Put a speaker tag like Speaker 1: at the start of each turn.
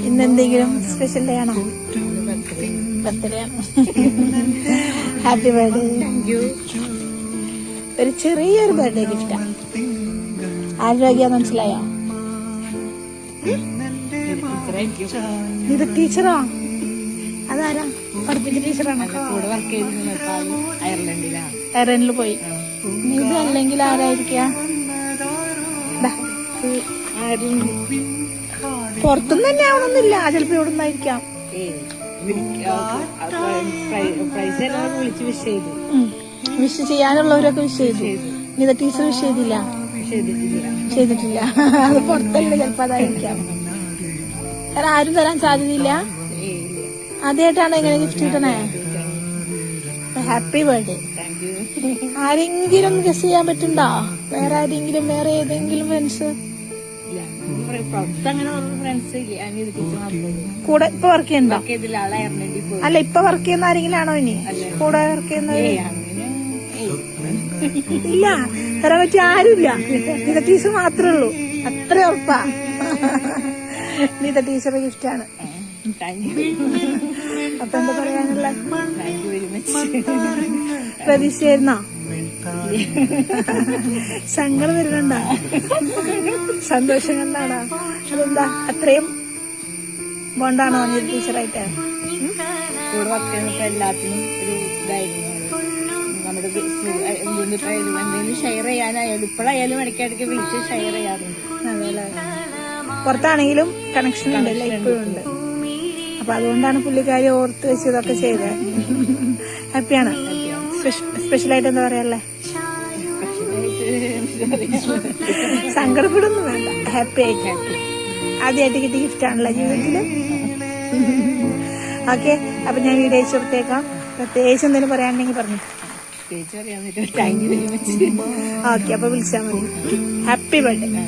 Speaker 1: ഇന്നെന്തെങ്കിലും special day ആണോ? Birthday ആണ്. Happy birthday. ഒരു ചെറിയൊരു ബർത്ത്ഡേ ഗിഫ്റ്റാ. ആരോഗ്യ മനസ്സിലായോ? ഇത് ടീച്ചറോ? അതാരാ? പഠിപ്പിച്ച ടീച്ചറാണോ? അയർലൻഡിൽ പോയി. ഇത് അല്ലെങ്കിൽ ആരായിരിക്കാ? പുറത്തുനിന്ന് തന്നെ ആവണമെന്നില്ല, ചിലപ്പോ ഇവിടെ നിന്നായിരിക്കാം. വിഷ് ചെയ്യാനുള്ളവരൊക്കെ വിഷ് ചെയ്തു. ഇത് ടീച്ചർ വിഷ് ചെയ്തിട്ടില്ല. അത് പുറത്തല്ല, ചിലപ്പോ അതായിരിക്കാം. വേറെ ആരും തരാൻ സാധ്യതയില്ല. ആദ്യമായിട്ടാണ് ഇങ്ങനെ ഗിഫ്റ്റ് കിട്ടണേ. Happy birthday. ആരെങ്കിലും ഗസ് ചെയ്യാൻ പറ്റുണ്ടോ? വേറെ ആരെങ്കിലും, വേറെ ഏതെങ്കിലും ഫ്രണ്ട്സ് കൂടെ ഇപ്പൊ വർക്ക് ചെയ്യുന്നുണ്ടോ? അല്ല, ഇപ്പൊ വർക്ക് ചെയ്യുന്ന ആരെങ്കിലും ആണോ ഇനി കൂടെ വർക്ക് ചെയ്യുന്നത്? ഇല്ല, തരാൻ പറ്റിയ ആരുമില്ല. നീത ടീച്ചർ മാത്രമേ ഉള്ളൂ. അത്ര ഉറപ്പാ. നീത ടീച്ചറുടെ ഗിഫ്റ്റാണ്. അപ്പൊ എന്താ പറയാനുള്ള? പ്രതീക്ഷയായിരുന്നോ? സങ്കടം വരുന്നുണ്ടോ? സന്തോഷം കണ്ടാണോ? അതെന്താ അത്രയും ബോണ്ടാണോ നീത ടീച്ചറായിട്ട്?
Speaker 2: കൂടെ വർക്ക് ചെയ്യുന്നപ്പോ എല്ലാത്തിനും ഒരു ഇതായിരുന്നു. നമ്മുടെ എന്തെങ്കിലും ഷെയർ ചെയ്യാനായാലും ഇപ്പോഴായാലും ഇടയ്ക്കിടയ്ക്ക് വിളിച്ച് ഷെയർ ചെയ്യാറുണ്ട്.
Speaker 1: അതേല്ലേ. പുറത്താണെങ്കിലും കണക്ഷൻ ഉണ്ടല്ലേ, ഇപ്പോഴും ഉണ്ട്. അപ്പൊ അതുകൊണ്ടാണ് പുള്ളിക്കാരി ഓർത്ത് വെച്ച് ഇതൊക്കെ ചെയ്തത്. ഹാപ്പിയാണ്. സ്പെഷ്യലായിട്ട് എന്താ പറയാല്ലേ? സങ്കടപ്പെടുന്നു വേണ്ട, ഹാപ്പി ആയിട്ട്. ആദ്യമായിട്ട് കിട്ടിയ ഗിഫ്റ്റ് ആണല്ലോ ജീവിതത്തില്. ഓക്കെ, അപ്പൊ ഞാൻ വീഡിയോ അയച്ചു കൊടുത്തേക്കാം. പ്രത്യേകിച്ച് എന്തെങ്കിലും പറയാനുണ്ടെങ്കിൽ പറഞ്ഞു. ഓക്കെ, അപ്പൊ വിളിച്ചാൽ മതി. Happy birthday.